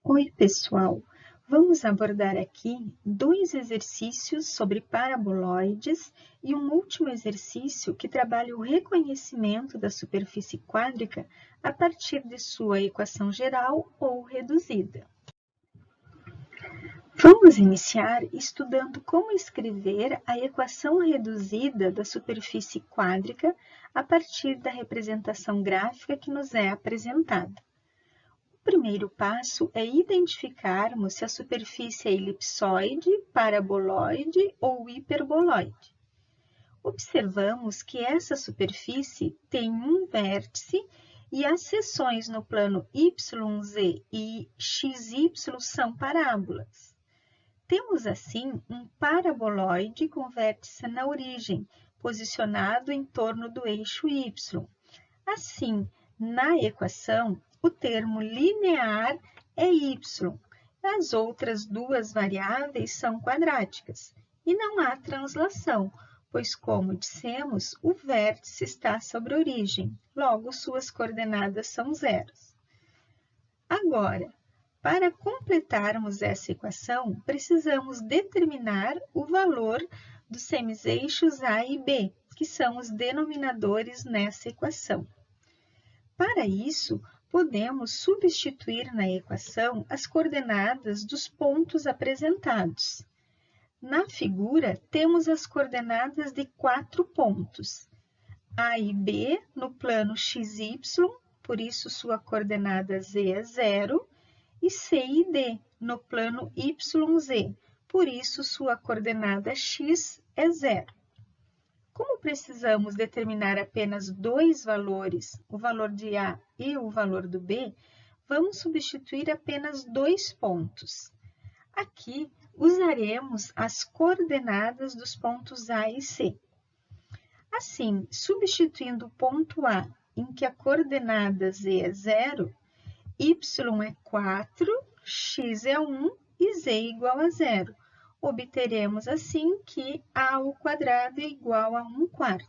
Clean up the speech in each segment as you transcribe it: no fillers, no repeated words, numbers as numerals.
Oi, pessoal! Vamos abordar aqui dois exercícios sobre paraboloides e um último exercício que trabalha o reconhecimento da superfície quádrica a partir de sua equação geral ou reduzida. Vamos iniciar estudando como escrever a equação reduzida da superfície quádrica a partir da representação gráfica que nos é apresentada. O primeiro passo é identificarmos se a superfície é elipsoide, paraboloide ou hiperboloide. Observamos que essa superfície tem um vértice e as seções no plano YZ e XY são parábolas. Temos, assim, um paraboloide com vértice na origem, posicionado em torno do eixo Y. Assim, na equação, o termo linear é y. As outras duas variáveis são quadráticas e não há translação, pois, como dissemos, o vértice está sobre a origem, logo suas coordenadas são zeros. Agora, para completarmos essa equação, precisamos determinar o valor dos semiseixos A e B, que são os denominadores nessa equação. Para isso, podemos substituir na equação as coordenadas dos pontos apresentados. Na figura, temos as coordenadas de 4 pontos. A e B no plano XY, por isso sua coordenada Z é 0, e C e D no plano YZ, por isso sua coordenada X é 0. Como precisamos determinar apenas dois valores, o valor de A e o valor do B, vamos substituir apenas dois pontos. Aqui, usaremos as coordenadas dos pontos A e C. Assim, substituindo o ponto A, em que a coordenada Z é 0, Y é 4, X é 1 e Z igual a 0. Obteremos, assim, que A ao quadrado é igual a 1/4.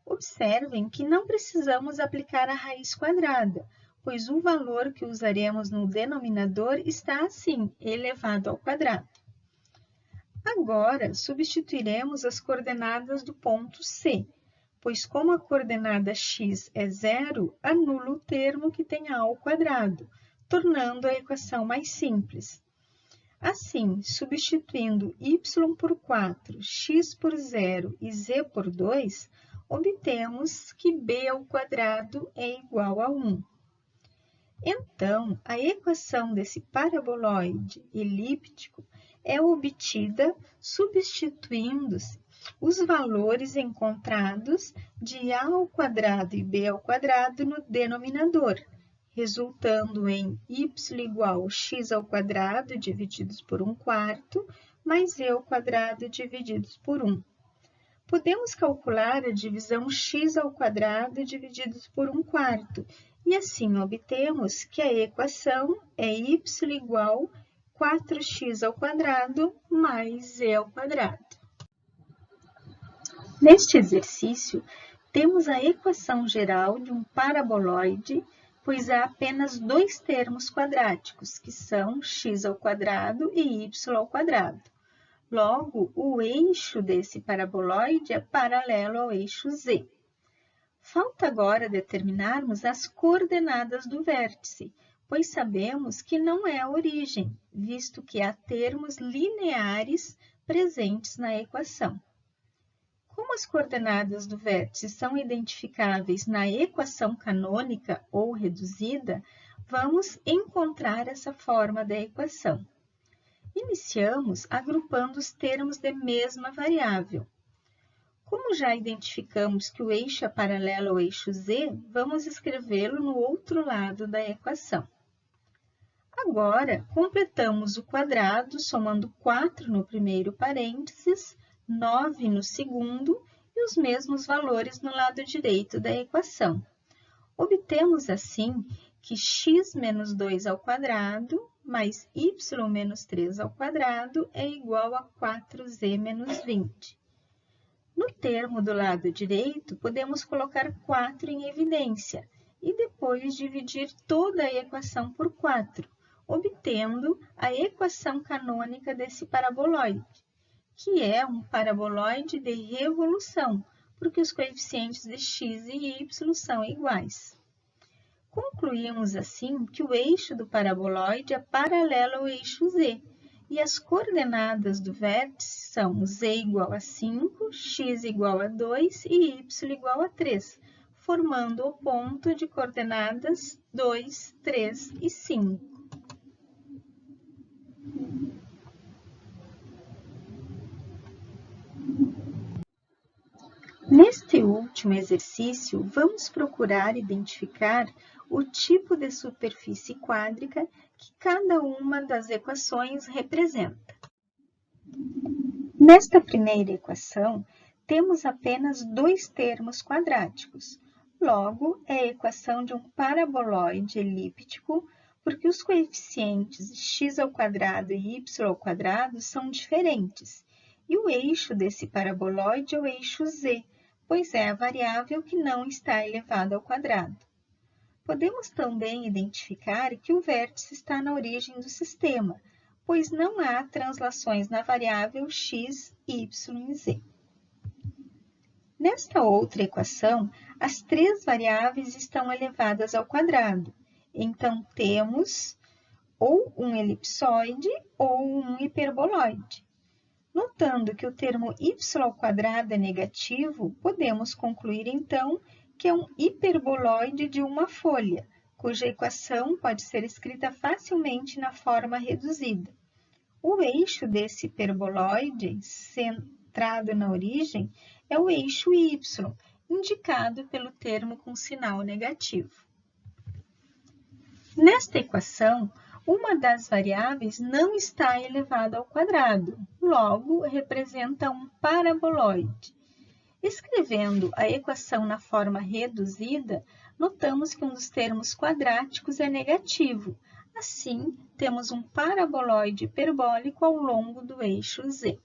Observem que não precisamos aplicar a raiz quadrada, pois o valor que usaremos no denominador está assim, elevado ao quadrado. Agora, substituiremos as coordenadas do ponto C, pois como a coordenada x é 0, anula o termo que tem a ao quadrado, tornando a equação mais simples. Assim, substituindo y por 4, x por 0 e z por 2, obtemos que b ao quadrado é igual a 1. Então, a equação desse paraboloide elíptico é obtida substituindo-se os valores encontrados de a ao quadrado e b ao quadrado no denominador, resultando em y igual a x ao quadrado divididos por 1/4, mais z ao quadrado divididos por 1. Podemos calcular a divisão x ao quadrado divididos por 1/4, e assim obtemos que a equação é y igual a 4x ao quadrado mais z ao quadrado. Neste exercício, temos a equação geral de um paraboloide, pois há apenas dois termos quadráticos, que são x ao quadrado e y ao quadrado. Logo, o eixo desse paraboloide é paralelo ao eixo z. Falta agora determinarmos as coordenadas do vértice, pois sabemos que não é a origem, visto que há termos lineares presentes na equação. Como as coordenadas do vértice são identificáveis na equação canônica ou reduzida, vamos encontrar essa forma da equação. Iniciamos agrupando os termos de mesma variável. Como já identificamos que o eixo é paralelo ao eixo z, vamos escrevê-lo no outro lado da equação. Agora, completamos o quadrado, somando 4 no primeiro parênteses, 9 no segundo e os mesmos valores no lado direito da equação. Obtemos, assim, que x menos 2 ao quadrado mais y menos 3 ao quadrado é igual a 4z menos 20. No termo do lado direito, podemos colocar 4 em evidência e depois dividir toda a equação por 4, obtendo a equação canônica desse paraboloide, que é um paraboloide de revolução, porque os coeficientes de x e y são iguais. Concluímos assim que o eixo do paraboloide é paralelo ao eixo z, e as coordenadas do vértice são z igual a 5, x igual a 2 e y igual a 3, formando o ponto de coordenadas 2, 3 e 5. Neste último exercício, vamos procurar identificar o tipo de superfície quádrica que cada uma das equações representa. Nesta primeira equação, temos apenas dois termos quadráticos. Logo, é a equação de um paraboloide elíptico, porque os coeficientes x² e y² são diferentes, e o eixo desse paraboloide é o eixo z, pois é a variável que não está elevada ao quadrado. Podemos também identificar que o vértice está na origem do sistema, pois não há translações na variável x, y e z. Nesta outra equação, as três variáveis estão elevadas ao quadrado, então temos ou um elipsoide ou um hiperboloide. Notando que o termo y² é negativo, podemos concluir então que é um hiperboloide de uma folha, cuja equação pode ser escrita facilmente na forma reduzida. O eixo desse hiperboloide, centrado na origem, é o eixo y, indicado pelo termo com sinal negativo. Nesta equação, uma das variáveis não está elevada ao quadrado, logo representa um paraboloide. Escrevendo a equação na forma reduzida, notamos que um dos termos quadráticos é negativo. Assim, temos um paraboloide hiperbólico ao longo do eixo z.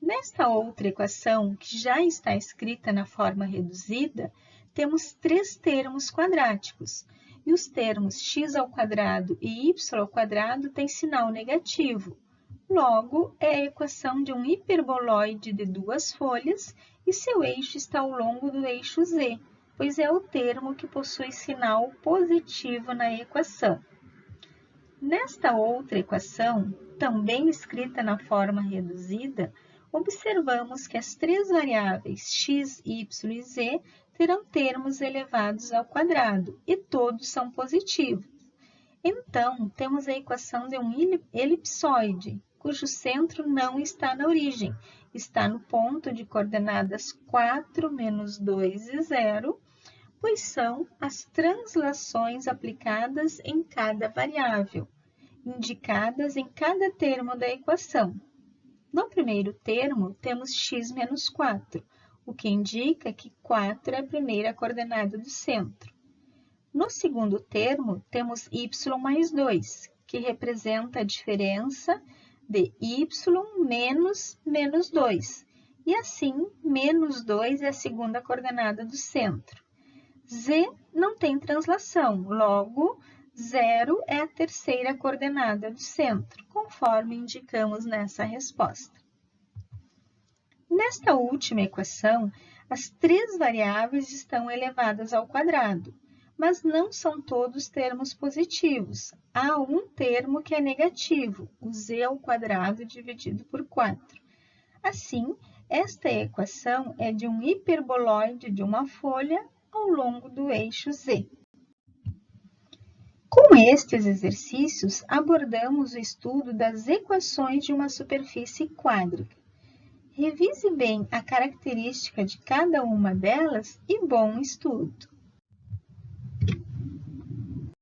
Nesta outra equação, que já está escrita na forma reduzida, temos três termos quadráticos, e os termos x² e y² têm sinal negativo. Logo, é a equação de um hiperboloide de duas folhas e seu eixo está ao longo do eixo z, pois é o termo que possui sinal positivo na equação. Nesta outra equação, também escrita na forma reduzida, observamos que as três variáveis x, y e z terão termos elevados ao quadrado e todos são positivos. Então, temos a equação de um elipsoide, cujo centro não está na origem, está no ponto de coordenadas 4, menos 2 e 0, pois são as translações aplicadas em cada variável, indicadas em cada termo da equação. No primeiro termo, temos x menos 4, o que indica que 4 é a primeira coordenada do centro. No segundo termo, temos y mais 2, que representa a diferença de y menos menos 2, e assim, menos 2 é a segunda coordenada do centro. Z não tem translação, logo, 0 é a terceira coordenada do centro, conforme indicamos nessa resposta. Nesta última equação, as três variáveis estão elevadas ao quadrado, mas não são todos termos positivos. Há um termo que é negativo, o z² dividido por 4. Assim, esta equação é de um hiperboloide de uma folha ao longo do eixo z. Com estes exercícios, abordamos o estudo das equações de uma superfície quádrica. Revise bem a característica de cada uma delas e bom estudo!